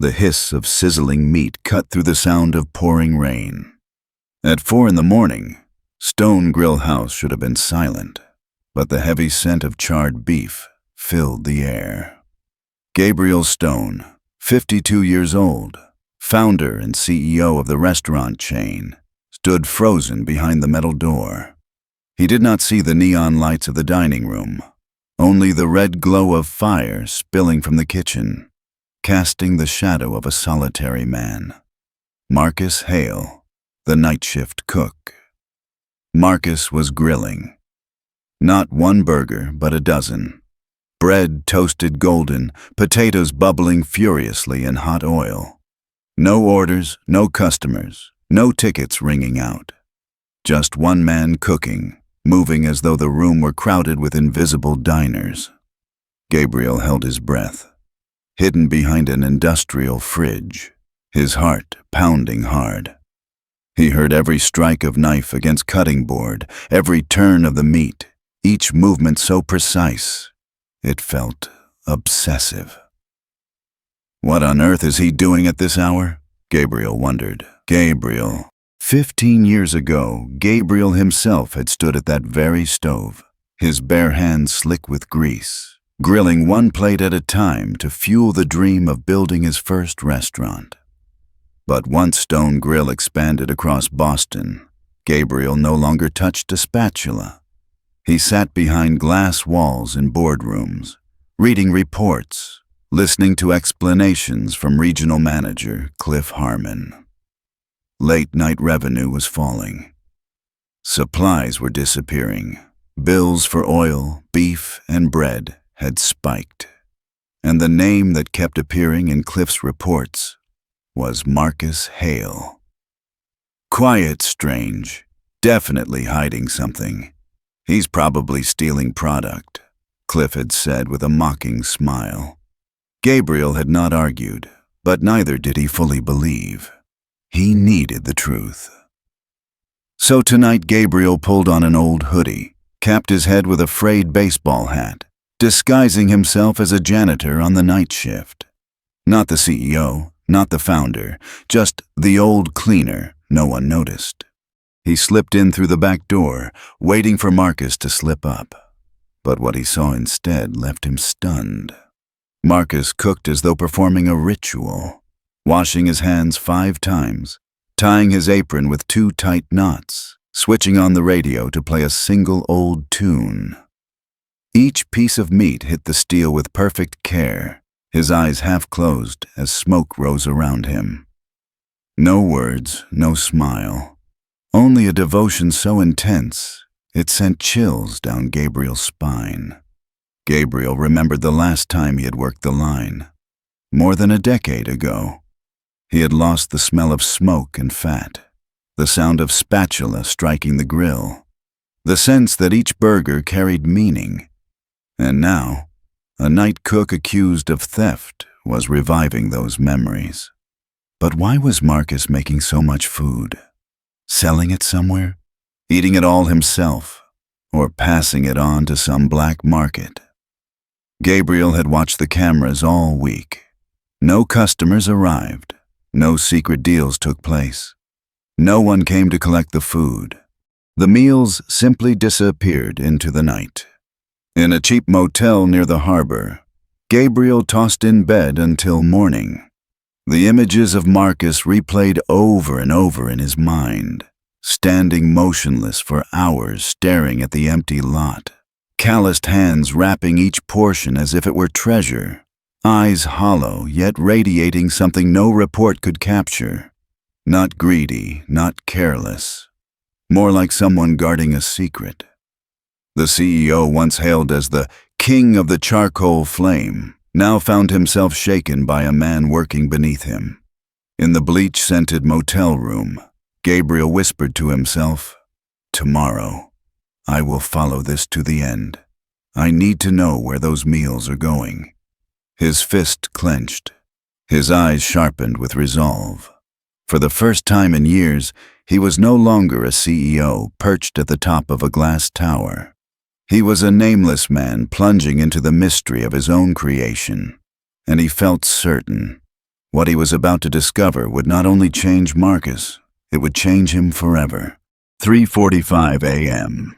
The hiss of sizzling meat cut through the sound of pouring rain. At 4 in the morning, Stone Grill House should have been silent, but the heavy scent of charred beef filled the air. Gabriel Stone, 52 years old, founder and CEO of the restaurant chain, stood frozen behind the metal door. He did not see the neon lights of the dining room, only the red glow of fire spilling from the kitchen, casting the shadow of a solitary man. Marcus Hale, the night shift cook. Marcus was grilling. Not one burger, but a dozen. Bread toasted golden, potatoes bubbling furiously in hot oil. No orders, no customers, no tickets ringing out. Just one man cooking, moving as though the room were crowded with invisible diners. Gabriel held his breath, hidden behind an industrial fridge, his heart pounding hard. He heard every strike of knife against cutting board, every turn of the meat, each movement so precise, it felt obsessive. What on earth is he doing at this hour? Gabriel wondered. Gabriel. 15 years ago, Gabriel himself had stood at that very stove, his bare hands slick with grease, grilling one plate at a time to fuel the dream of building his first restaurant. But once Stone Grill expanded across Boston, Gabriel no longer touched a spatula. He sat behind glass walls in boardrooms, reading reports, listening to explanations from regional manager Cliff Harmon. Late-night revenue was falling. Supplies were disappearing. Bills for oil, beef, and bread had spiked. And the name that kept appearing in Cliff's reports was Marcus Hale. Quiet, strange, definitely hiding something. He's probably stealing product, Cliff had said with a mocking smile. Gabriel had not argued, but neither did he fully believe. He needed the truth. So tonight Gabriel pulled on an old hoodie, capped his head with a frayed baseball hat, disguising himself as a janitor on the night shift. Not the CEO, not the founder, just the old cleaner no one noticed. He slipped in through the back door, waiting for Marcus to slip up. But what he saw instead left him stunned. Marcus cooked as though performing a ritual, washing his hands 5 times, tying his apron with 2 tight knots, switching on the radio to play a single old tune. Each piece of meat hit the steel with perfect care, his eyes half closed as smoke rose around him. No words, no smile, only a devotion so intense it sent chills down Gabriel's spine. Gabriel remembered the last time he had worked the line, more than a decade ago. He had lost the smell of smoke and fat, the sound of spatula striking the grill, the sense that each burger carried meaning. And now, a night cook accused of theft was reviving those memories. But why was Marcus making so much food? Selling it somewhere? Eating it all himself? Or passing it on to some black market? Gabriel had watched the cameras all week. No customers arrived. No secret deals took place. No one came to collect the food. The meals simply disappeared into the night. In a cheap motel near the harbor, Gabriel tossed in bed until morning. The images of Marcus replayed over and over in his mind, standing motionless for hours staring at the empty lot, calloused hands wrapping each portion as if it were treasure, eyes hollow yet radiating something no report could capture. Not greedy, not careless, more like someone guarding a secret. The CEO, once hailed as the king of the charcoal flame, now found himself shaken by a man working beneath him. In the bleach-scented motel room, Gabriel whispered to himself, "Tomorrow, I will follow this to the end. I need to know where those meals are going." His fist clenched, his eyes sharpened with resolve. For the first time in years, he was no longer a CEO perched at the top of a glass tower. He was a nameless man plunging into the mystery of his own creation, and he felt certain What he was about to discover would not only change Marcus, it would change him forever. 3:45 a.m.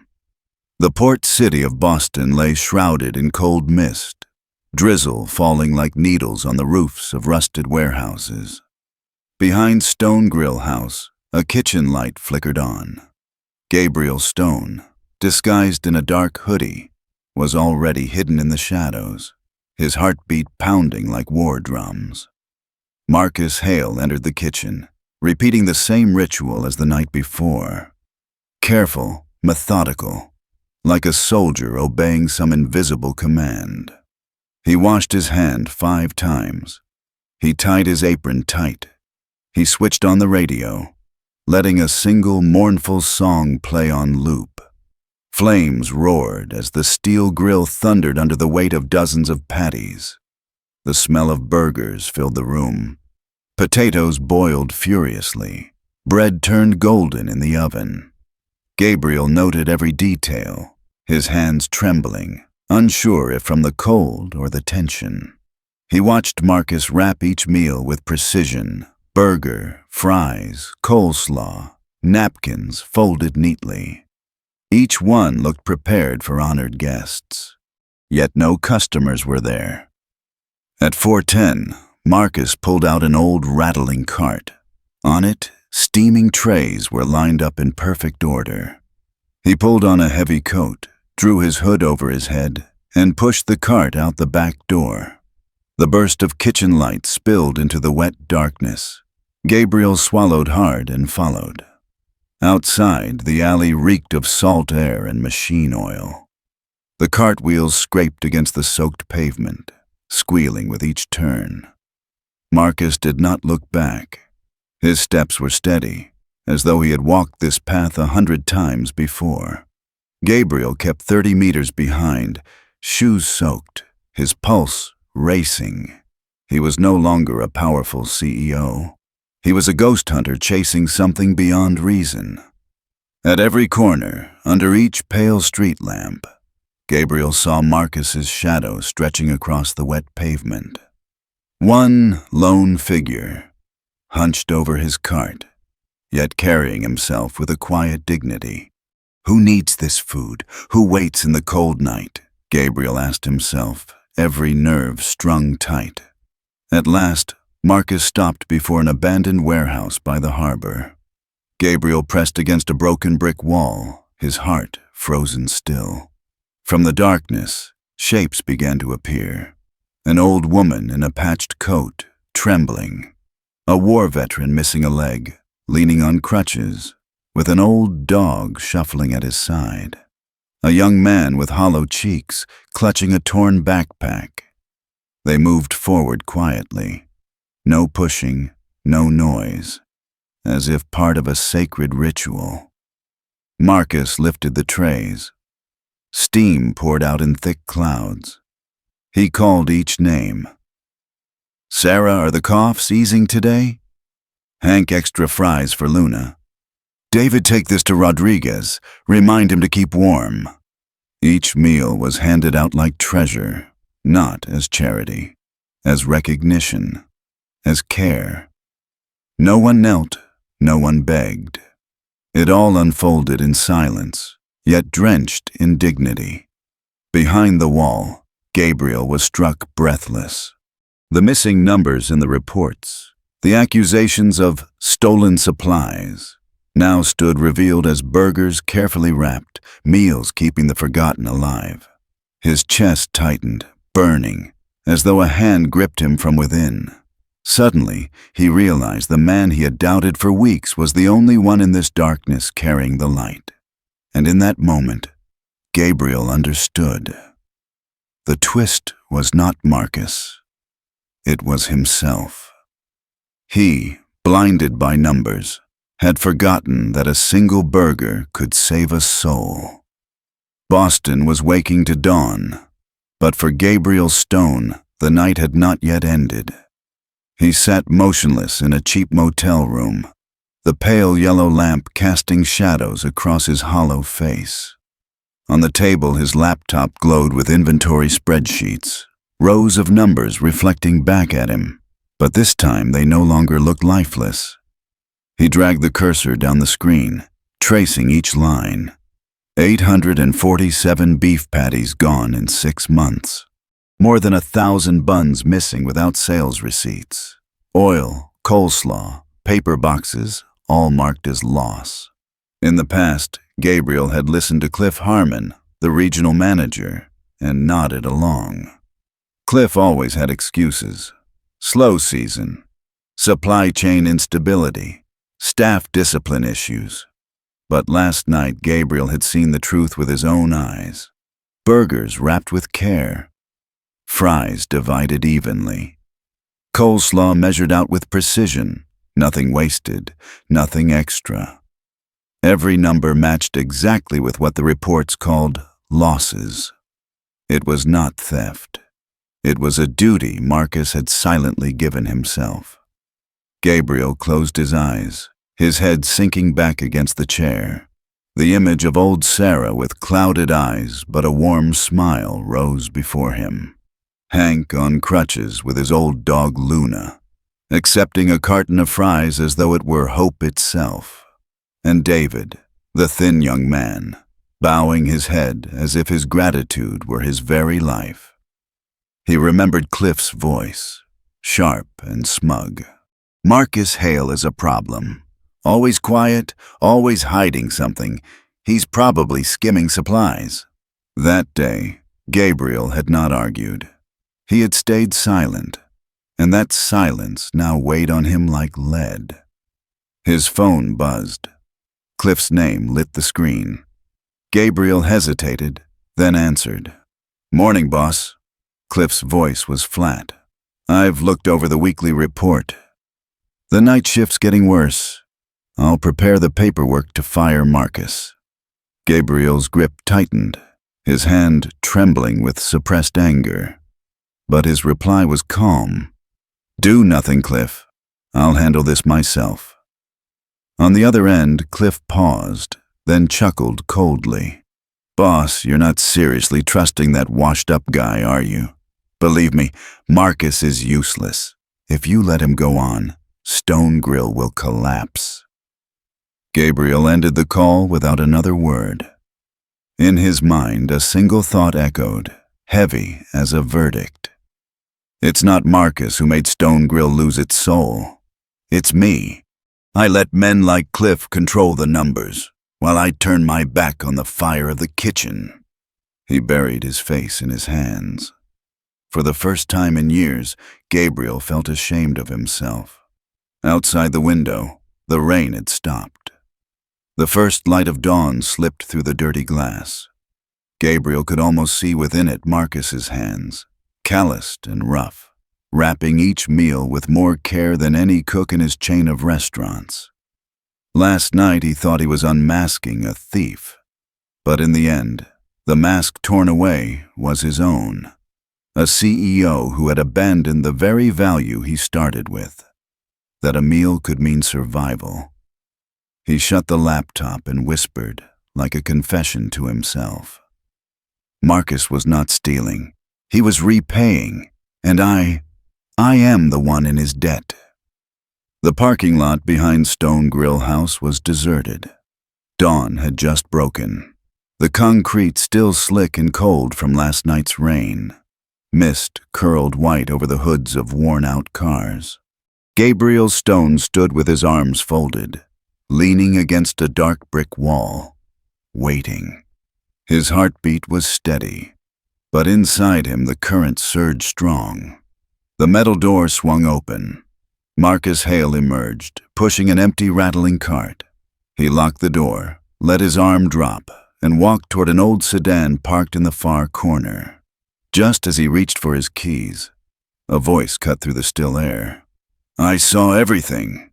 The port city of Boston lay shrouded in cold mist, drizzle falling like needles on the roofs of rusted warehouses. Behind Stone Grill House, a kitchen light flickered on. Gabriel Stone, disguised in a dark hoodie, was already hidden in the shadows, his heartbeat pounding like war drums. Marcus Hale entered the kitchen, repeating the same ritual as the night before. Careful, methodical, like a soldier obeying some invisible command. He washed his hand 5 times. He tied his apron tight. He switched on the radio, letting a single mournful song play on loop. Flames roared as the steel grill thundered under the weight of dozens of patties. The smell of burgers filled the room. Potatoes boiled furiously. Bread turned golden in the oven. Gabriel noted every detail, his hands trembling, unsure if from the cold or the tension. He watched Marcus wrap each meal with precision: burger, fries, coleslaw, napkins folded neatly. Each one looked prepared for honored guests. Yet no customers were there. At 4:10, Marcus pulled out an old rattling cart. On it, steaming trays were lined up in perfect order. He pulled on a heavy coat, drew his hood over his head, and pushed the cart out the back door. The burst of kitchen light spilled into the wet darkness. Gabriel swallowed hard and followed. Outside, the alley reeked of salt air and machine oil. The cart wheels scraped against the soaked pavement, squealing with each turn. Marcus did not look back. His steps were steady, as though he had walked this path 100 times before. Gabriel kept 30 meters behind, shoes soaked, his pulse racing. He was no longer a powerful CEO. He was a ghost hunter chasing something beyond reason. At every corner, under each pale street lamp, Gabriel saw Marcus's shadow stretching across the wet pavement. One lone figure, hunched over his cart, yet carrying himself with a quiet dignity. Who needs this food? Who waits in the cold night? Gabriel asked himself, every nerve strung tight. At last, Marcus stopped before an abandoned warehouse by the harbor. Gabriel pressed against a broken brick wall, his heart frozen still. From the darkness, shapes began to appear. An old woman in a patched coat, trembling. A war veteran missing a leg, leaning on crutches, with an old dog shuffling at his side. A young man with hollow cheeks, clutching a torn backpack. They moved forward quietly. No pushing, no noise, as if part of a sacred ritual. Marcus lifted the trays. Steam poured out in thick clouds. He called each name. Sarah, are the coughs easing today? Hank, extra fries for Luna. David, take this to Rodriguez. Remind him to keep warm. Each meal was handed out like treasure, not as charity, as recognition, as care. No one knelt, no one begged. It all unfolded in silence, yet drenched in dignity. Behind the wall, Gabriel was struck breathless. The missing numbers in the reports, the accusations of stolen supplies, now stood revealed as burgers carefully wrapped, meals keeping the forgotten alive. His chest tightened, burning, as though a hand gripped him from within. Suddenly, he realized the man he had doubted for weeks was the only one in this darkness carrying the light. And in that moment, Gabriel understood. The twist was not Marcus. It was himself. He, blinded by numbers, had forgotten that a single burger could save a soul. Boston was waking to dawn, but for Gabriel Stone, the night had not yet ended. He sat motionless in a cheap motel room, the pale yellow lamp casting shadows across his hollow face. On the table, his laptop glowed with inventory spreadsheets, rows of numbers reflecting back at him. But this time they no longer looked lifeless. He dragged the cursor down the screen, tracing each line. 847 beef patties gone in 6 months. More than 1,000 buns missing without sales receipts. Oil, coleslaw, paper boxes, all marked as loss. In the past, Gabriel had listened to Cliff Harmon, the regional manager, and nodded along. Cliff always had excuses. Slow season, supply chain instability, staff discipline issues. But last night, Gabriel had seen the truth with his own eyes. Burgers wrapped with care. Fries divided evenly. Coleslaw measured out with precision. Nothing wasted, nothing extra. Every number matched exactly with what the reports called losses. It was not theft. It was a duty Marcus had silently given himself. Gabriel closed his eyes, his head sinking back against the chair. The image of old Sarah with clouded eyes but a warm smile rose before him. Hank on crutches with his old dog Luna, accepting a carton of fries as though it were hope itself. And David, the thin young man, bowing his head as if his gratitude were his very life. He remembered Cliff's voice, sharp and smug. Marcus Hale is a problem. Always quiet, always hiding something. He's probably skimming supplies. That day, Gabriel had not argued. He had stayed silent, and that silence now weighed on him like lead. His phone buzzed. Cliff's name lit the screen. Gabriel hesitated, then answered. "Morning, boss." Cliff's voice was flat. "I've looked over the weekly report. The night shift's getting worse. I'll prepare the paperwork to fire Marcus." Gabriel's grip tightened, his hand trembling with suppressed anger. But his reply was calm. "Do nothing, Cliff. I'll handle this myself." On the other end, Cliff paused, then chuckled coldly. "Boss, you're not seriously trusting that washed-up guy, are you? Believe me, Marcus is useless. If you let him go on, Stone Grill will collapse." Gabriel ended the call without another word. In his mind, a single thought echoed, heavy as a verdict. It's not Marcus who made Stone Grill lose its soul. It's me. I let men like Cliff control the numbers, while I turned my back on the fire of the kitchen. He buried his face in his hands. For the first time in years, Gabriel felt ashamed of himself. Outside the window, the rain had stopped. The first light of dawn slipped through the dirty glass. Gabriel could almost see within it Marcus's hands, calloused and rough, wrapping each meal with more care than any cook in his chain of restaurants. Last night he thought he was unmasking a thief, but in the end, the mask torn away was his own. A CEO who had abandoned the very value he started with, that a meal could mean survival. He shut the laptop and whispered, like a confession to himself. Marcus was not stealing. He was repaying, and I am the one in his debt. The parking lot behind Stone Grill House was deserted. Dawn had just broken. The concrete still slick and cold from last night's rain. Mist curled white over the hoods of worn-out cars. Gabriel Stone stood with his arms folded, leaning against a dark brick wall, waiting. His heartbeat was steady, but inside him the current surged strong. The metal door swung open. Marcus Hale emerged, pushing an empty, rattling cart. He locked the door, let his arm drop, and walked toward an old sedan parked in the far corner. Just as he reached for his keys, a voice cut through the still air. "I saw everything."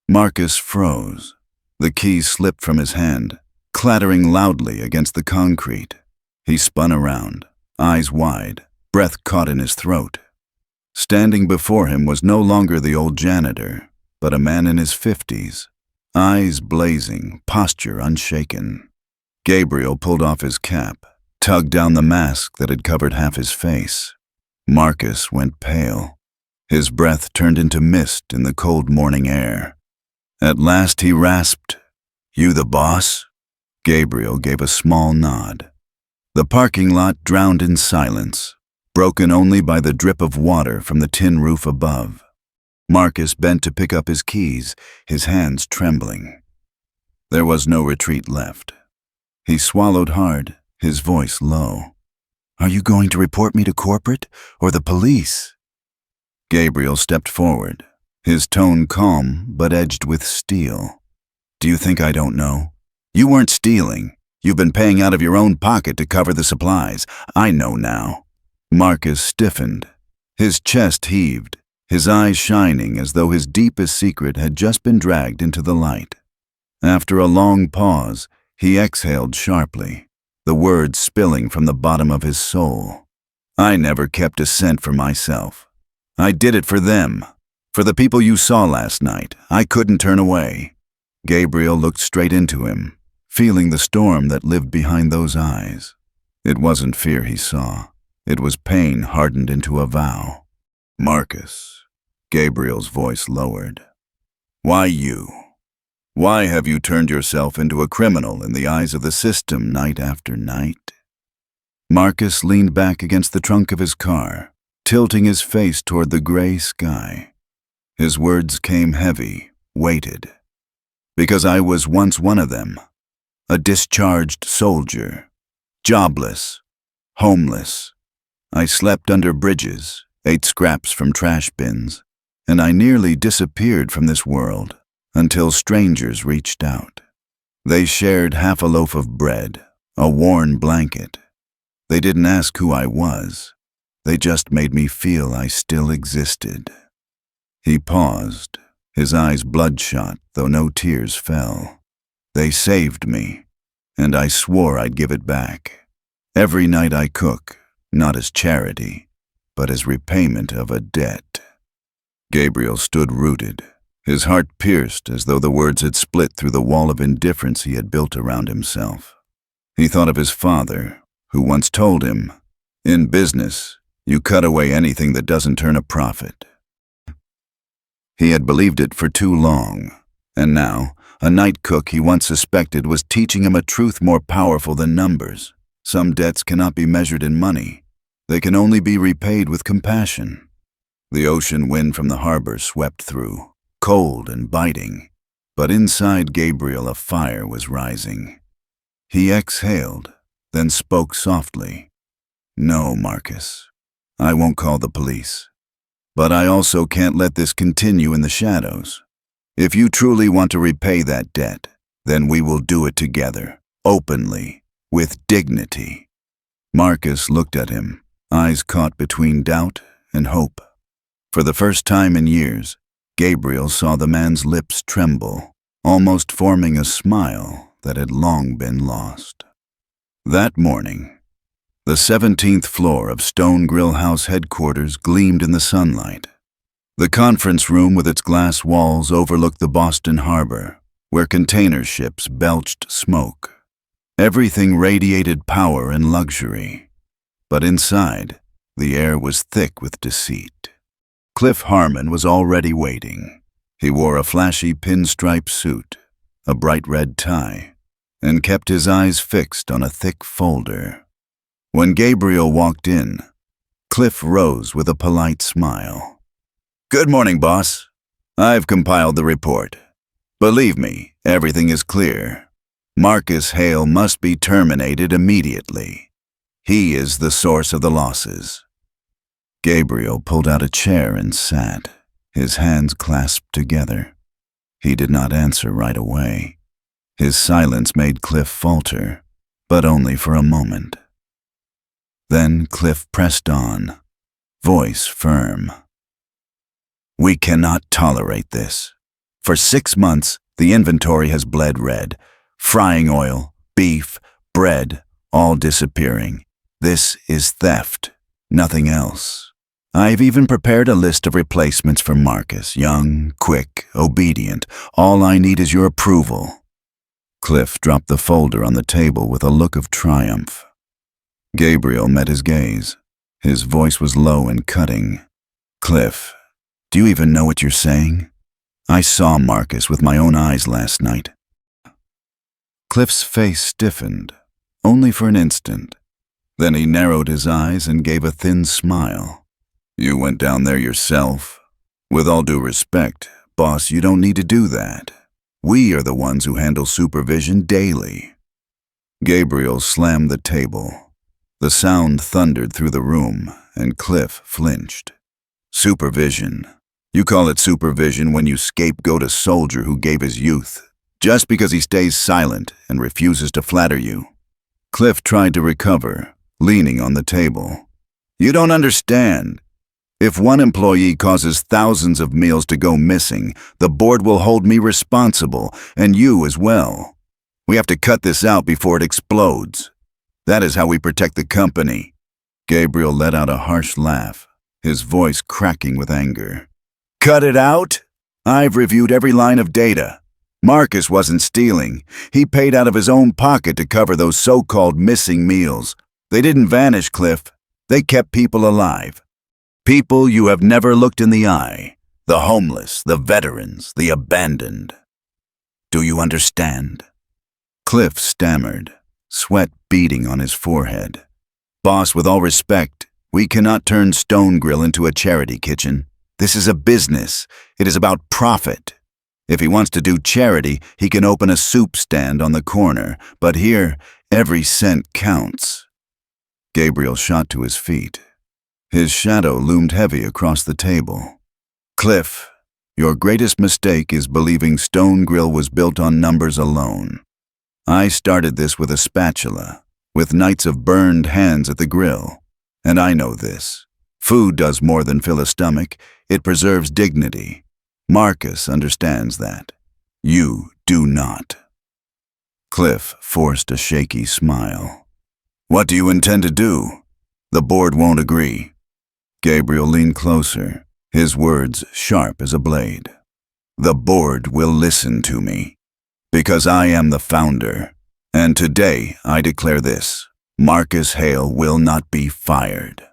Marcus froze. The keys slipped from his hand, clattering loudly against the concrete. He spun around, eyes wide, breath caught in his throat. Standing before him was no longer the old janitor, but a man in his 50s, eyes blazing, posture unshaken. Gabriel pulled off his cap, tugged down the mask that had covered half his face. Marcus went pale. His breath turned into mist in the cold morning air. At last he rasped, "You the boss?" Gabriel gave a small nod. The parking lot drowned in silence, broken only by the drip of water from the tin roof above. Marcus bent to pick up his keys, his hands trembling. There was no retreat left. He swallowed hard, his voice low. "Are you going to report me to corporate or the police?" Gabriel stepped forward, his tone calm but edged with steel. "Do you think I don't know? You weren't stealing. You've been paying out of your own pocket to cover the supplies. I know now." Marcus stiffened. His chest heaved, his eyes shining as though his deepest secret had just been dragged into the light. After a long pause, he exhaled sharply, the words spilling from the bottom of his soul. "I never kept a cent for myself. I did it for them, for the people you saw last night. I couldn't turn away." Gabriel looked straight into him, feeling the storm that lived behind those eyes. It wasn't fear he saw. It was pain hardened into a vow. "Marcus," Gabriel's voice lowered. "Why you? Why have you turned yourself into a criminal in the eyes of the system night after night?" Marcus leaned back against the trunk of his car, tilting his face toward the gray sky. His words came heavy, weighted. "Because I was once one of them. A discharged soldier. Jobless. Homeless. I slept under bridges, ate scraps from trash bins, and I nearly disappeared from this world until strangers reached out. They shared half a loaf of bread, a worn blanket. They didn't ask who I was. They just made me feel I still existed." He paused, his eyes bloodshot, though no tears fell. "They saved me, and I swore I'd give it back. Every night I cook, not as charity, but as repayment of a debt." Gabriel stood rooted, his heart pierced as though the words had split through the wall of indifference he had built around himself. He thought of his father, who once told him, "In business, you cut away anything that doesn't turn a profit." He had believed it for too long, and now a night cook he once suspected was teaching him a truth more powerful than numbers. Some debts cannot be measured in money. They can only be repaid with compassion. The ocean wind from the harbor swept through, cold and biting, but inside Gabriel a fire was rising. He exhaled, then spoke softly. "No, Marcus, I won't call the police. But I also can't let this continue in the shadows. If you truly want to repay that debt, then we will do it together, openly, with dignity." Marcus looked at him, eyes caught between doubt and hope. For the first time in years, Gabriel saw the man's lips tremble, almost forming a smile that had long been lost. That morning, the 17th floor of Stone Grill House headquarters gleamed in the sunlight. The conference room with its glass walls overlooked the Boston harbor, where container ships belched smoke. Everything radiated power and luxury. But inside, the air was thick with deceit. Cliff Harmon was already waiting. He wore a flashy pinstripe suit, a bright red tie, and kept his eyes fixed on a thick folder. When Gabriel walked in, Cliff rose with a polite smile. "Good morning, boss. I've compiled the report. Believe me, everything is clear. Marcus Hale must be terminated immediately. He is the source of the losses." Gabriel pulled out a chair and sat, his hands clasped together. He did not answer right away. His silence made Cliff falter, but only for a moment. Then Cliff pressed on, voice firm. "We cannot tolerate this. For 6 months, the inventory has bled red. Frying oil, beef, bread, all disappearing. This is theft, nothing else. I've even prepared a list of replacements for Marcus, young, quick, obedient. All I need is your approval." Cliff dropped the folder on the table with a look of triumph. Gabriel met his gaze. His voice was low and cutting. "Cliff, Do you even know what you're saying? I saw Marcus with my own eyes last night. Cliff's face stiffened, only for an instant. Then he narrowed his eyes and gave a thin smile. You went down there yourself? With all due respect, boss, you don't need to do that. We are the ones who handle supervision daily. Gabriel slammed the table. The sound thundered through the room, and Cliff flinched. Supervision. You call it supervision when you scapegoat a soldier who gave his youth, just because he stays silent and refuses to flatter you. Cliff tried to recover, leaning on the table. You don't understand. If one employee causes thousands of meals to go missing, the board will hold me responsible, and you as well. We have to cut this out before it explodes. That is how we protect the company. Gabriel let out a harsh laugh, his voice cracking with anger. Cut it out? I've reviewed every line of data. Marcus wasn't stealing. He paid out of his own pocket to cover those so-called missing meals. They didn't vanish, Cliff. They kept people alive. People you have never looked in the eye. The homeless, the veterans, the abandoned. Do you understand? Cliff stammered, sweat beading on his forehead. Boss, with all respect, we cannot turn Stone Grill into a charity kitchen. This is a business. It is about profit. If he wants to do charity, he can open a soup stand on the corner, but here, every cent counts. Gabriel shot to his feet. His shadow loomed heavy across the table. Cliff, your greatest mistake is believing Stone Grill was built on numbers alone. I started this with a spatula, with nights of burned hands at the grill. And I know this. Food does more than fill a stomach. It preserves dignity. Marcus understands that. You do not. Cliff forced a shaky smile. What do you intend to do? The board won't agree. Gabriel leaned closer, his words sharp as a blade. The board will listen to me, because I am the founder. And today I declare this. Marcus Hale will not be fired.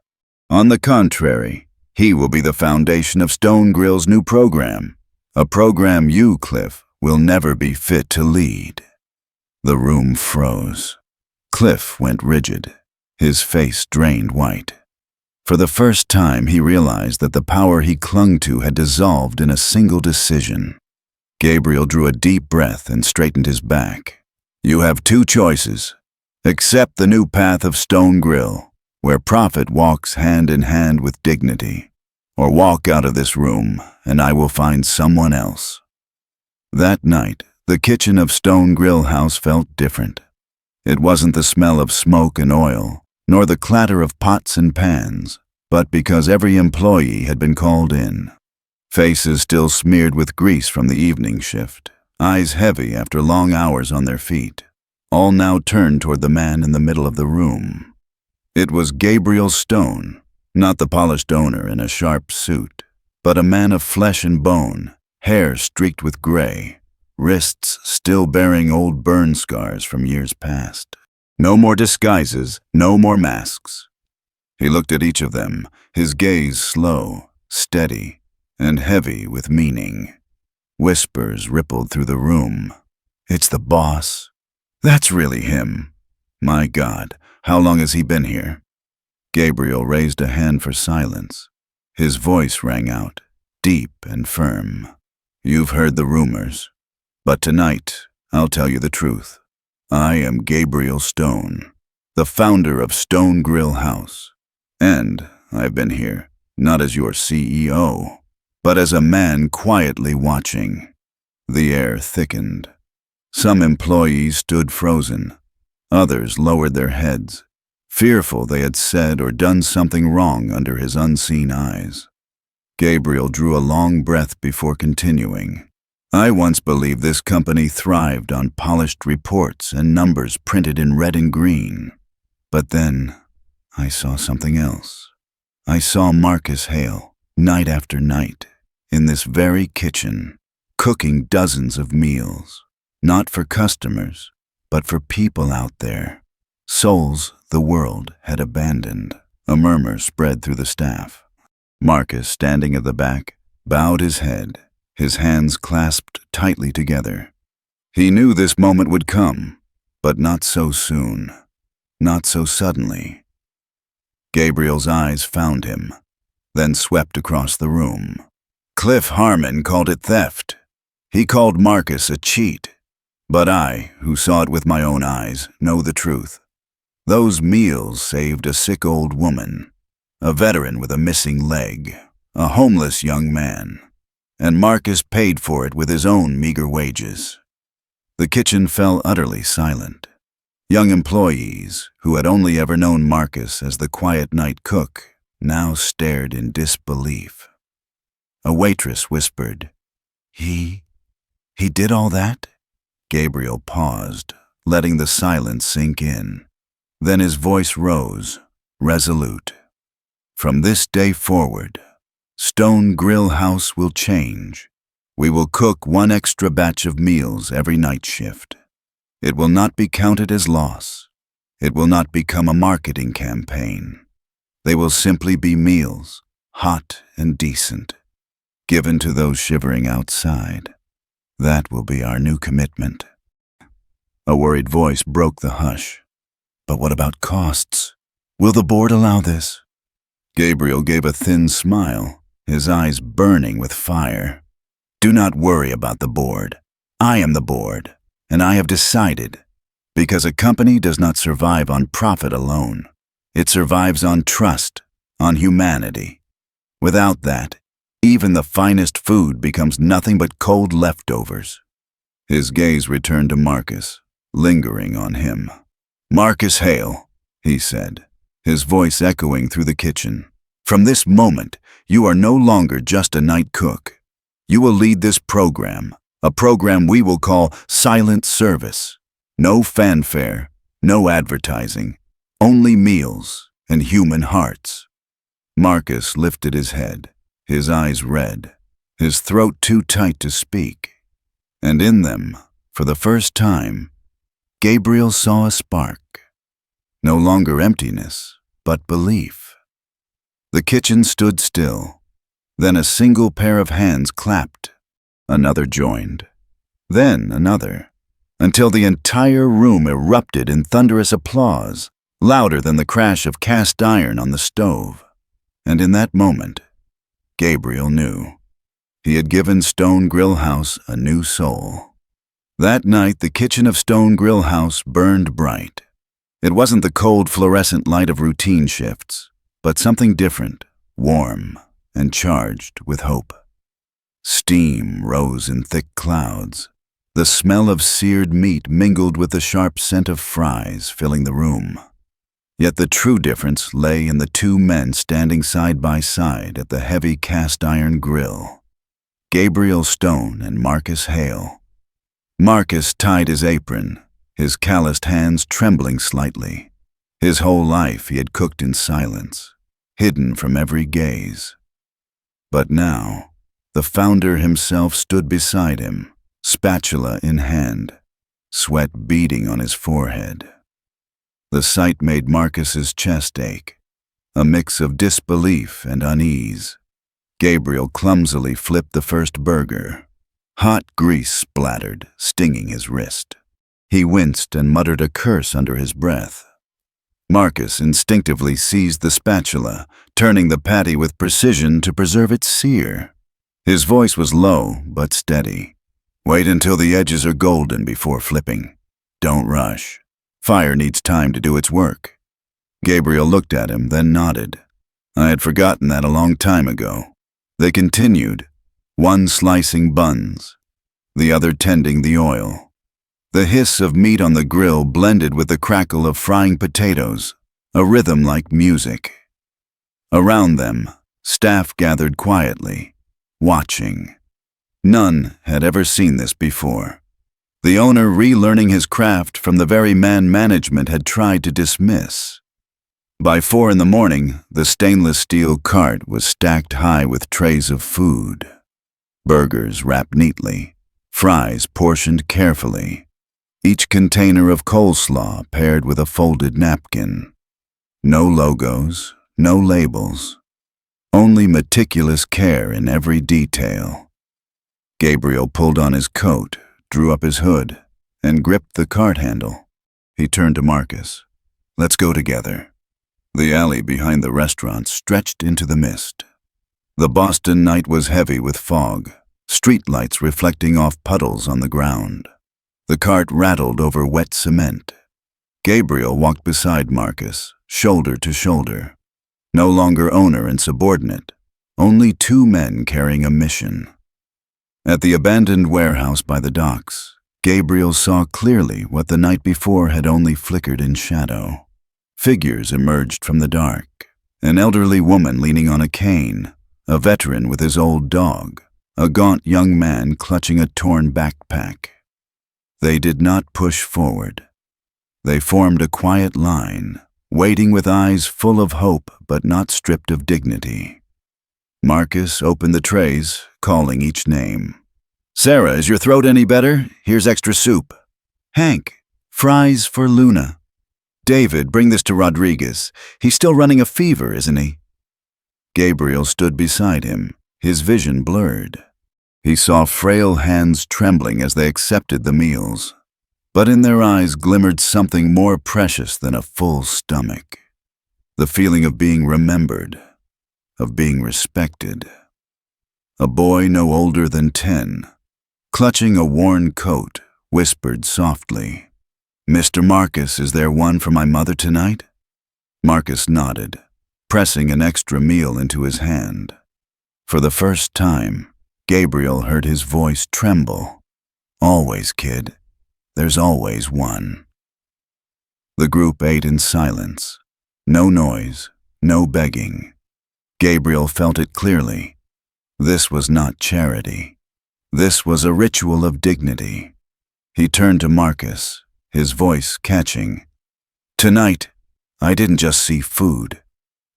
On the contrary, he will be the foundation of Stone Grill's new program, a program you, Cliff, will never be fit to lead. The room froze. Cliff went rigid, his face drained white. For the first time, he realized that the power he clung to had dissolved in a single decision. Gabriel drew a deep breath and straightened his back. You have two choices. Accept the new path of Stone Grill, where profit walks hand in hand with dignity, or walk out of this room, and I will find someone else. That night, the kitchen of Stone Grill House felt different. It wasn't the smell of smoke and oil, nor the clatter of pots and pans, but because every employee had been called in. Faces still smeared with grease from the evening shift, eyes heavy after long hours on their feet, all now turned toward the man in the middle of the room. It was Gabriel Stone, not the polished owner in a sharp suit, but a man of flesh and bone, hair streaked with gray, wrists still bearing old burn scars from years past. No more disguises, no more masks. He looked at each of them, his gaze slow, steady, and heavy with meaning. Whispers rippled through the room. It's the boss. That's really him. My God, how long has he been here? Gabriel raised a hand for silence. His voice rang out, deep and firm. You've heard the rumors, but tonight I'll tell you the truth. I am Gabriel Stone, the founder of Stone Grill House, and I've been here not as your CEO, but as a man quietly watching. The air thickened. Some employees stood frozen. Others lowered their heads, fearful they had said or done something wrong under his unseen eyes. Gabriel drew a long breath before continuing. I once believed this company thrived on polished reports and numbers printed in red and green. But then I saw something else. I saw Marcus Hale, night after night, in this very kitchen, cooking dozens of meals, not for customers, but for people out there, souls the world had abandoned. A murmur spread through the staff. Marcus, standing at the back, bowed his head, his hands clasped tightly together. He knew this moment would come, but not so soon, not so suddenly. Gabriel's eyes found him, then swept across the room. Cliff Harmon called it theft. He called Marcus a cheat. But I, who saw it with my own eyes, know the truth. Those meals saved a sick old woman, a veteran with a missing leg, a homeless young man, and Marcus paid for it with his own meager wages. The kitchen fell utterly silent. Young employees, who had only ever known Marcus as the quiet night cook, now stared in disbelief. A waitress whispered, He did all that?" Gabriel paused, letting the silence sink in. Then his voice rose, resolute. "From this day forward, Stone Grill House will change. We will cook one extra batch of meals every night shift. It will not be counted as loss. It will not become a marketing campaign. They will simply be meals, hot and decent, given to those shivering outside. That will be our new commitment." A worried voice broke the hush. "But what about costs? Will the board allow this?" Gabriel gave a thin smile, his eyes burning with fire. "Do not worry about the board. I am the board, and I have decided, because a company does not survive on profit alone. It survives on trust, on humanity. Without that, even the finest food becomes nothing but cold leftovers." His gaze returned to Marcus, lingering on him. "Marcus Hale," he said, his voice echoing through the kitchen. "From this moment, you are no longer just a night cook. You will lead this program, a program we will call Silent Service. No fanfare, no advertising, only meals and human hearts." Marcus lifted his head, his eyes red, his throat too tight to speak. And in them, for the first time, Gabriel saw a spark. No longer emptiness, but belief. The kitchen stood still. Then a single pair of hands clapped. Another joined. Then another, until the entire room erupted in thunderous applause, louder than the crash of cast iron on the stove. And in that moment, Gabriel knew. He had given Stone Grill House a new soul. That night, the kitchen of Stone Grill House burned bright. It wasn't the cold fluorescent light of routine shifts, but something different, warm, and charged with hope. Steam rose in thick clouds. The smell of seared meat mingled with the sharp scent of fries filling the room. Yet the true difference lay in the two men standing side by side at the heavy cast-iron grill. Gabriel Stone and Marcus Hale. Marcus tied his apron, his calloused hands trembling slightly. His whole life he had cooked in silence, hidden from every gaze. But now, the founder himself stood beside him, spatula in hand, sweat beading on his forehead. The sight made Marcus's chest ache, a mix of disbelief and unease. Gabriel clumsily flipped the first burger. Hot grease splattered, stinging his wrist. He winced and muttered a curse under his breath. Marcus instinctively seized the spatula, turning the patty with precision to preserve its sear. His voice was low but steady. "Wait until the edges are golden before flipping. Don't rush. Fire needs time to do its work." Gabriel looked at him, then nodded. "I had forgotten that a long time ago." They continued, one slicing buns, the other tending the oil. The hiss of meat on the grill blended with the crackle of frying potatoes, a rhythm like music. Around them, staff gathered quietly, watching. None had ever seen this before. The owner relearning his craft from the very man management had tried to dismiss. By 4 in the morning, the stainless steel cart was stacked high with trays of food. Burgers wrapped neatly, fries portioned carefully, each container of coleslaw paired with a folded napkin. No logos, no labels. only meticulous care in every detail. Gabriel pulled on his coat, drew up his hood, and gripped the cart handle. He turned to Marcus. "Let's go together." The alley behind the restaurant stretched into the mist. The Boston night was heavy with fog, streetlights reflecting off puddles on the ground. The cart rattled over wet cement. Gabriel walked beside Marcus, shoulder to shoulder. No longer owner and subordinate, only two men carrying a mission. At the abandoned warehouse by the docks, Gabriel saw clearly what the night before had only flickered in shadow. Figures emerged from the dark. An elderly woman leaning on a cane, a veteran with his old dog, a gaunt young man clutching a torn backpack. They did not push forward. They formed a quiet line, waiting with eyes full of hope but not stripped of dignity. Marcus opened the trays, calling each name. "Sarah, is your throat any better? Here's extra soup." "Hank, fries for Luna." "David, bring this to Rodriguez. He's still running a fever, isn't he?" Gabriel stood beside him, his vision blurred. He saw frail hands trembling as they accepted the meals, but in their eyes glimmered something more precious than a full stomach. The feeling of being remembered, of being respected. A boy no older than 10, clutching a worn coat, whispered softly, "Mr. Marcus, is there one for my mother tonight?" Marcus nodded, pressing an extra meal into his hand. For the first time, Gabriel heard his voice tremble. "Always, kid. There's always one." The group ate in silence. No noise, no begging. Gabriel felt it clearly. This was not charity. This was a ritual of dignity. He turned to Marcus, his voice catching. "Tonight, I didn't just see food.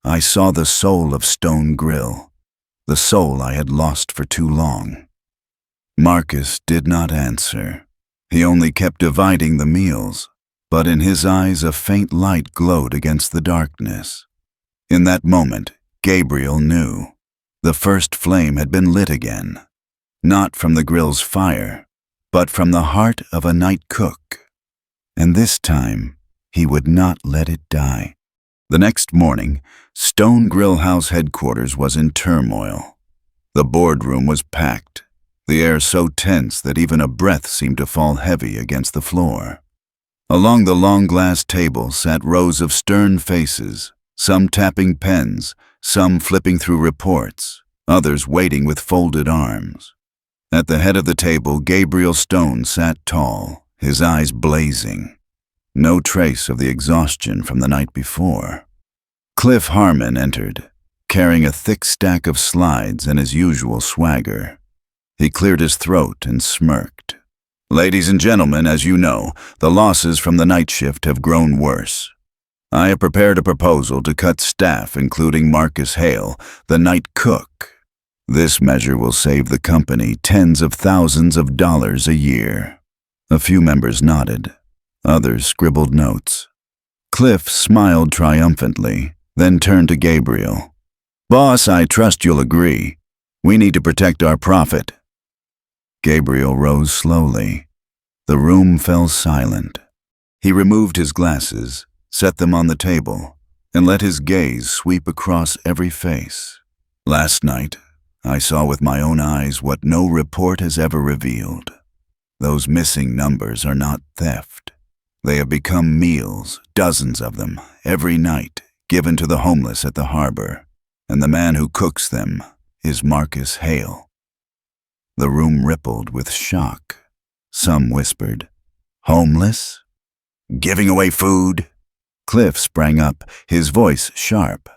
I saw the soul of Stone Grill, the soul I had lost for too long." Marcus did not answer. He only kept dividing the meals, but in his eyes a faint light glowed against the darkness. In that moment, Gabriel knew. The first flame had been lit again, not from the grill's fire, but from the heart of a night cook. And this time, he would not let it die. The next morning, Stone Grill House headquarters was in turmoil. The boardroom was packed, the air so tense that even a breath seemed to fall heavy against the floor. Along the long glass table sat rows of stern faces, some tapping pens, some flipping through reports, others waiting with folded arms. At the head of the table, Gabriel Stone sat tall, his eyes blazing. No trace of the exhaustion from the night before. Cliff Harmon entered, carrying a thick stack of slides and his usual swagger. He cleared his throat and smirked. "Ladies and gentlemen, as you know, the losses from the night shift have grown worse. I have prepared a proposal to cut staff, including Marcus Hale, the night cook. This measure will save the company tens of thousands of dollars a year." A few members nodded. Others scribbled notes. Cliff smiled triumphantly, then turned to Gabriel. "Boss, I trust you'll agree. We need to protect our profit." Gabriel rose slowly. The room fell silent. He removed his glasses, set them on the table, and let his gaze sweep across every face. "Last night, I saw with my own eyes what no report has ever revealed. Those missing numbers are not theft. They have become meals, dozens of them, every night, given to the homeless at the harbor, and the man who cooks them is Marcus Hale." The room rippled with shock. Some whispered, "Homeless? Giving away food?" Cliff sprang up, his voice sharp.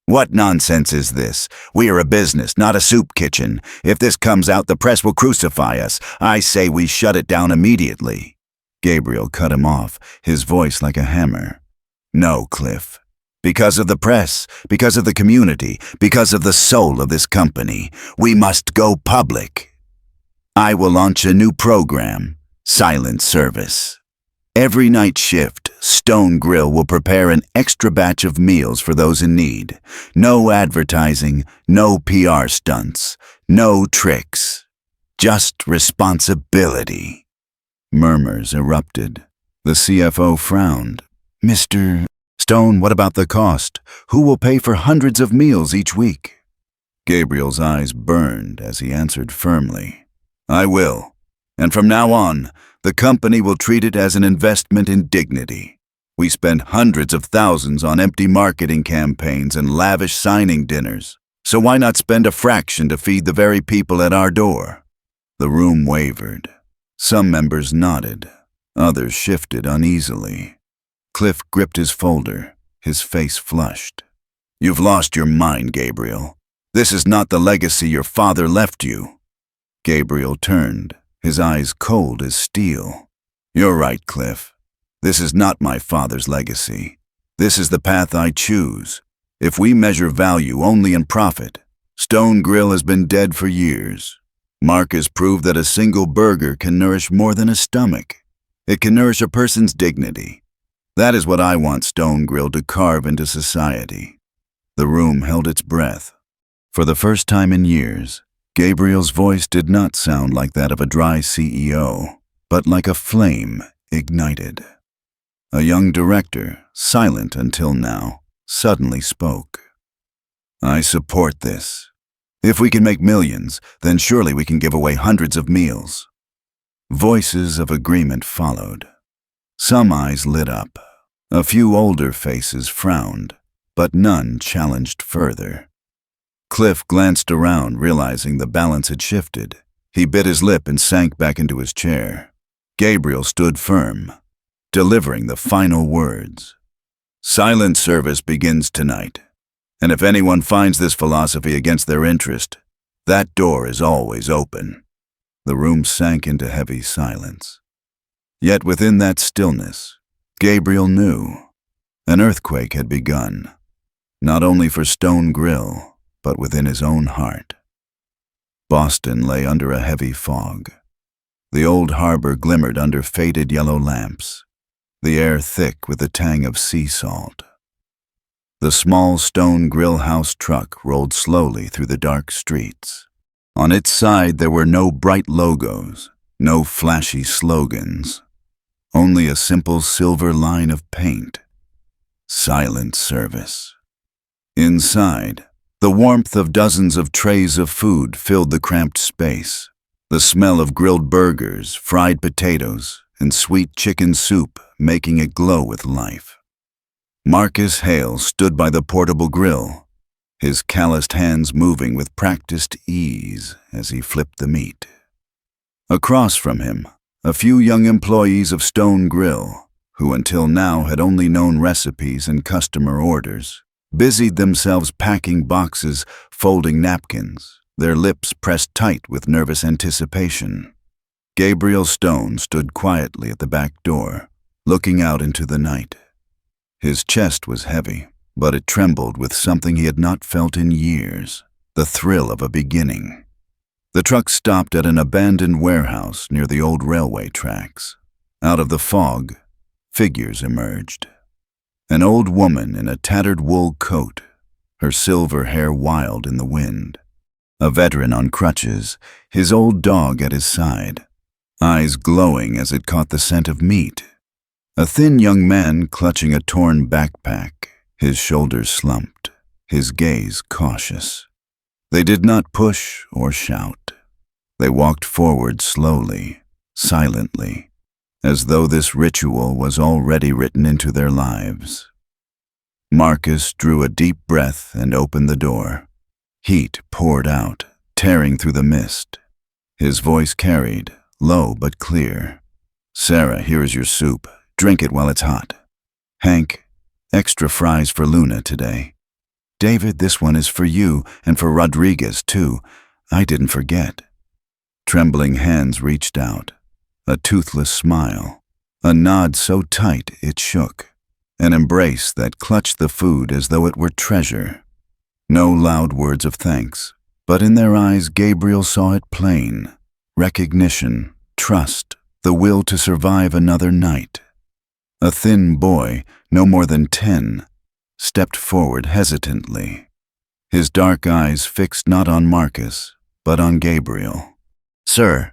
"What nonsense is this? We are a business, not a soup kitchen. If this comes out, the press will crucify us. I say we shut it down immediately." Gabriel cut him off, his voice like a hammer. "No, Cliff. Because of the press, because of the community, because of the soul of this company, we must go public. I will launch a new program, Silent Service. Every night shift, Stone Grill will prepare an extra batch of meals for those in need. No advertising, no PR stunts, no tricks. Just responsibility. Murmurs erupted. The CFO frowned. Mr. Stone, what about the cost? Who will pay for hundreds of meals each week? Gabriel's eyes burned as he answered firmly. I will. And from now on, the company will treat it as an investment in dignity. We spend hundreds of thousands on empty marketing campaigns and lavish signing dinners. So why not spend a fraction to feed the very people at our door? The room wavered. Some members nodded. Others shifted uneasily. Cliff gripped his folder, his face flushed. You've lost your mind, Gabriel. This is not the legacy your father left you. Gabriel turned, his eyes cold as steel. You're right, Cliff. This is not my father's legacy. This is the path I choose. If we measure value only in profit, Stone Grill has been dead for years. Marcus proved that a single burger can nourish more than a stomach. It can nourish a person's dignity. That is what I want Stone Grill to carve into society. The room held its breath. For the first time in years, Gabriel's voice did not sound like that of a dry CEO, but like a flame ignited. A young director, silent until now, suddenly spoke. I support this. If we can make millions, then surely we can give away hundreds of meals. Voices of agreement followed. Some eyes lit up. A few older faces frowned, but none challenged further. Cliff glanced around, realizing the balance had shifted. He bit his lip and sank back into his chair. Gabriel stood firm, delivering the final words. Silent service begins tonight, and if anyone finds this philosophy against their interest, that door is always open. The room sank into heavy silence. Yet within that stillness, Gabriel knew an earthquake had begun, not only for Stone Grill, but within his own heart. Boston lay under a heavy fog. The old harbor glimmered under faded yellow lamps, the air thick with the tang of sea salt. The small Stone Grill house truck rolled slowly through the dark streets. On its side there were no bright logos, no flashy slogans, only a simple silver line of paint. Silent service. Inside, the warmth of dozens of trays of food filled the cramped space. The smell of grilled burgers, fried potatoes, and sweet chicken soup making it glow with life. Marcus Hale stood by the portable grill, his calloused hands moving with practiced ease as he flipped the meat. Across from him, a few young employees of Stone Grill, who until now had only known recipes and customer orders, busied themselves packing boxes, folding napkins, their lips pressed tight with nervous anticipation. Gabriel Stone stood quietly at the back door, looking out into the night. His chest was heavy, but it trembled with something he had not felt in years, the thrill of a beginning. The truck stopped at an abandoned warehouse near the old railway tracks. Out of the fog, figures emerged. An old woman in a tattered wool coat, her silver hair wild in the wind. A veteran on crutches, his old dog at his side, eyes glowing as it caught the scent of meat. A thin young man clutching a torn backpack, his shoulders slumped, his gaze cautious. They did not push or shout. They walked forward slowly, silently, as though this ritual was already written into their lives. Marcus drew a deep breath and opened the door. Heat poured out, tearing through the mist. His voice carried, low but clear. Sarah, here is your soup. Drink it while it's hot. Hank, extra fries for Luna today. David, this one is for you and for Rodriguez, too. I didn't forget. Trembling hands reached out. A toothless smile. A nod so tight it shook. An embrace that clutched the food as though it were treasure. No loud words of thanks, but in their eyes Gabriel saw it plain. Recognition, trust, the will to survive another night. A thin boy, no more than 10, stepped forward hesitantly, his dark eyes fixed not on Marcus, but on Gabriel. "Sir,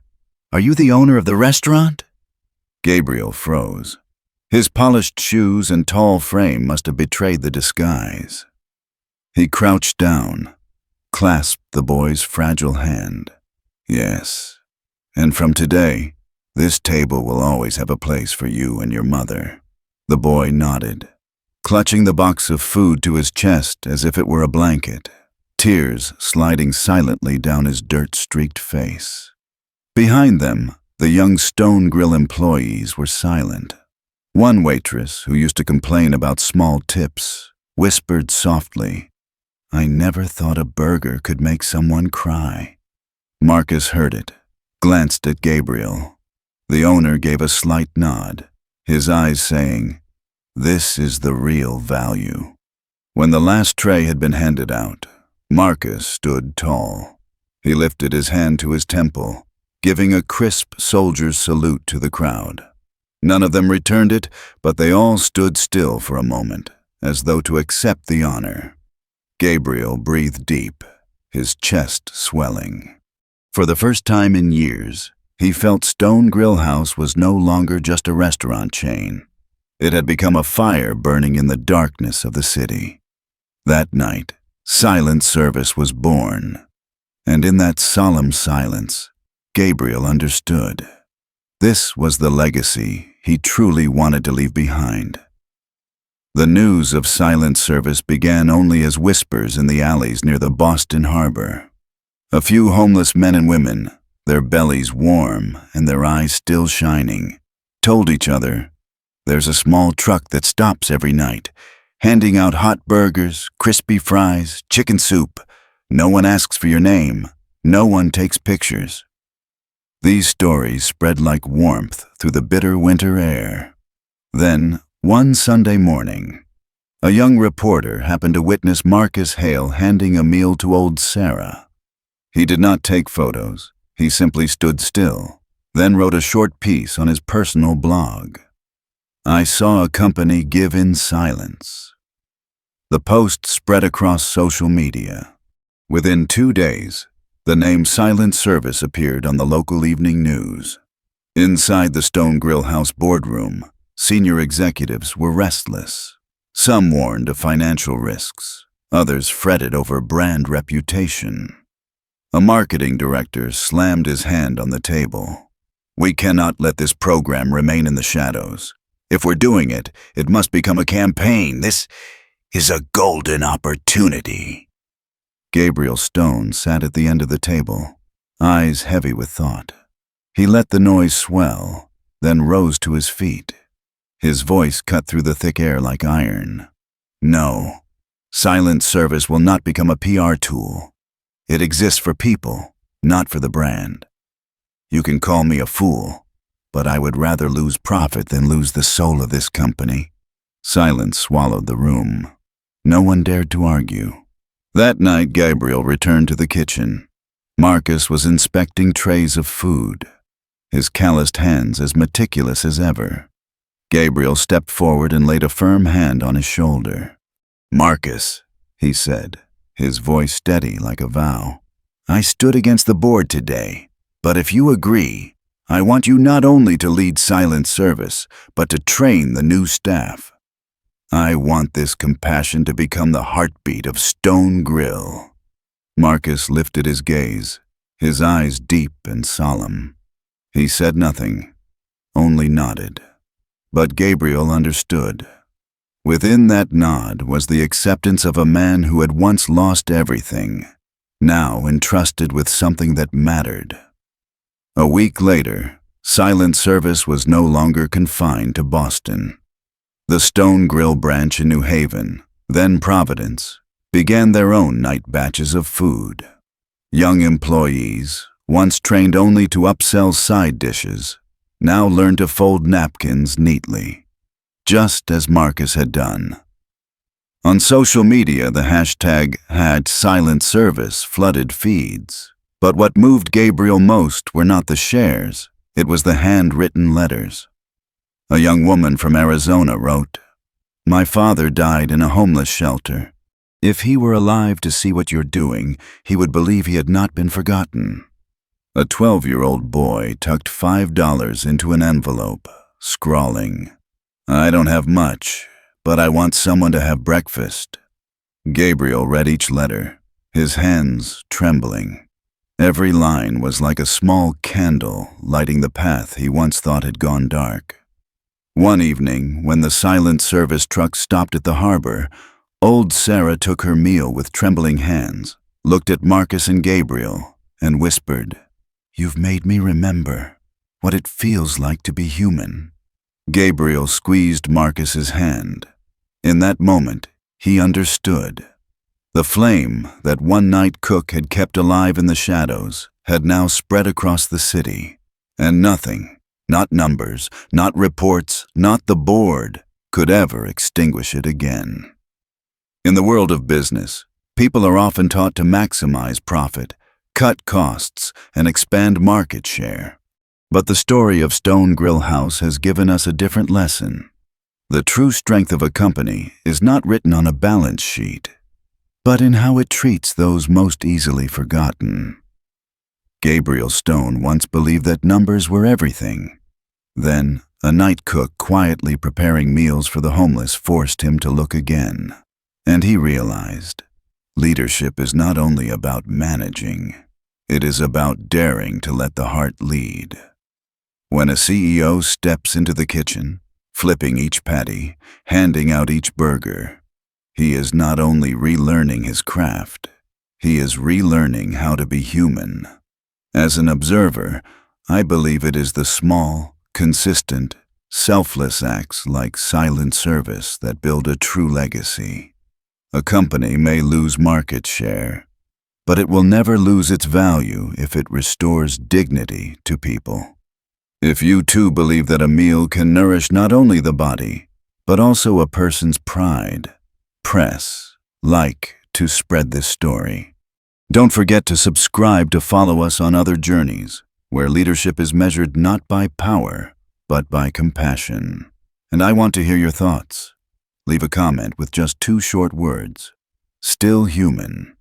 are you the owner of the restaurant?" Gabriel froze. His polished shoes and tall frame must have betrayed the disguise. He crouched down, clasped the boy's fragile hand. "Yes, and from today, this table will always have a place for you and your mother." The boy nodded, clutching the box of food to his chest as if it were a blanket, tears sliding silently down his dirt-streaked face. Behind them, the young Stone Grill employees were silent. One waitress, who used to complain about small tips, whispered softly, "I never thought a burger could make someone cry." Marcus heard it, glanced at Gabriel. The owner gave a slight nod, his eyes saying, "This is the real value." When the last tray had been handed out, Marcus stood tall. He lifted his hand to his temple, giving a crisp soldier's salute to the crowd. None of them returned it, but they all stood still for a moment, as though to accept the honor. Gabriel breathed deep, his chest swelling. For the first time in years, he felt Stone Grill House was no longer just a restaurant chain. It had become a fire burning in the darkness of the city. That night, silent service was born, and in that solemn silence, Gabriel understood. This was the legacy he truly wanted to leave behind. The news of silent service began only as whispers in the alleys near the Boston harbor. A few homeless men and women, their bellies warm and their eyes still shining, told each other, "There's a small truck that stops every night, handing out hot burgers, crispy fries, chicken soup. No one asks for your name. No one takes pictures." These stories spread like warmth through the bitter winter air. Then, one Sunday morning, a young reporter happened to witness Marcus Hale handing a meal to old Sarah. He did not take photos. He simply stood still, then wrote a short piece on his personal blog. "I saw a company give in silence." The post spread across social media. Within 2 days, the name Silent Service appeared on the local evening news. Inside the Stone Grill House boardroom, senior executives were restless. Some warned of financial risks. Others fretted over brand reputation. A marketing director slammed his hand on the table. "We cannot let this program remain in the shadows. If we're doing it, it must become a campaign. This is a golden opportunity." Gabriel Stone sat at the end of the table, eyes heavy with thought. He let the noise swell, then rose to his feet. His voice cut through the thick air like iron. "No, silent service will not become a PR tool. It exists for people, not for the brand. You can call me a fool, but I would rather lose profit than lose the soul of this company." Silence swallowed the room. No one dared to argue. That night, Gabriel returned to the kitchen. Marcus was inspecting trays of food, his calloused hands as meticulous as ever. Gabriel stepped forward and laid a firm hand on his shoulder. "Marcus," he said, his voice steady like a vow, "I stood against the board today, but if you agree, I want you not only to lead silent service, but to train the new staff. I want this compassion to become the heartbeat of Stone Grill." Marcus lifted his gaze, his eyes deep and solemn. He said nothing, only nodded. But Gabriel understood. Within that nod was the acceptance of a man who had once lost everything, now entrusted with something that mattered. A week later, silent service was no longer confined to Boston. The Stone Grill branch in New Haven, then Providence, began their own night batches of food. Young employees, once trained only to upsell side dishes, now learned to fold napkins neatly, just as Marcus had done. On social media, the hashtag #SilentService flooded feeds. But what moved Gabriel most were not the shares, it was the handwritten letters. A young woman from Arizona wrote, "My father died in a homeless shelter. If he were alive to see what you're doing, he would believe he had not been forgotten." A 12-year-old boy tucked $5 into an envelope, scrawling, "I don't have much, but I want someone to have breakfast." Gabriel read each letter, his hands trembling. Every line was like a small candle lighting the path he once thought had gone dark. One evening, when the silent service truck stopped at the harbor, old Sarah took her meal with trembling hands, looked at Marcus and Gabriel, and whispered, "You've made me remember what it feels like to be human." Gabriel squeezed Marcus's hand. In that moment, he understood. The flame that one night Cook had kept alive in the shadows had now spread across the city, and nothing, not numbers, not reports, not the board, could ever extinguish it again. In the world of business, people are often taught to maximize profit, cut costs, and expand market share. But the story of Stone Grill House has given us a different lesson. The true strength of a company is not written on a balance sheet, but in how it treats those most easily forgotten. Gabriel Stone once believed that numbers were everything. Then, a night cook quietly preparing meals for the homeless forced him to look again. And he realized, leadership is not only about managing, it is about daring to let the heart lead. When a CEO steps into the kitchen, flipping each patty, handing out each burger, he is not only relearning his craft, he is relearning how to be human. As an observer, I believe it is the small, consistent, selfless acts like silent service that build a true legacy. A company may lose market share, but it will never lose its value if it restores dignity to people. If you too believe that a meal can nourish not only the body, but also a person's pride, press like to spread this story. Don't forget to subscribe to follow us on other journeys, where leadership is measured not by power, but by compassion. And I want to hear your thoughts. Leave a comment with just 2 short words. Still human.